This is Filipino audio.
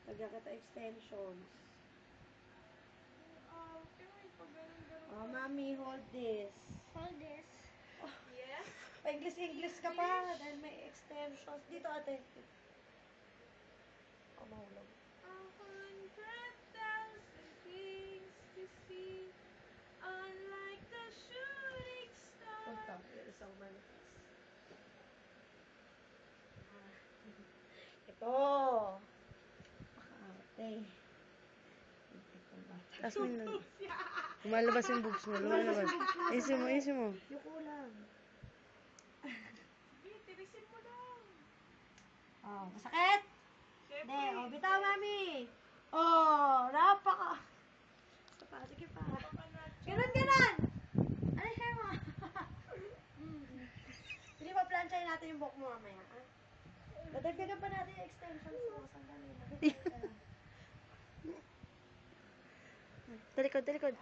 Lagyan kita extensions. Oh, mommy, hold this. Hold this. Yes? Pa-English ka pa dahil may extensions. Dito, ate. Oh, mahulog. 100,000 things to see, unlike the shooting Punta. star. Yung isang manifest. Ito. Ate. Taas mo yun. Lumalabas yung boobs mo. Lumalabas. Isin mo, isin mo. Yung kulang. Sige, tirisin mo lang. Oh, masakit? Siyempre. Hindi. Oh, bitaw, mami. Oh, napaka. Basta pa, sige pa. Ganun, ganun. Ano yung hair mo? Hindi pa plansyahin natin yung buhok mo mamaya, ha? Dadagdagan pa natin yung extensions mo. Sandali. Talikod, talikod.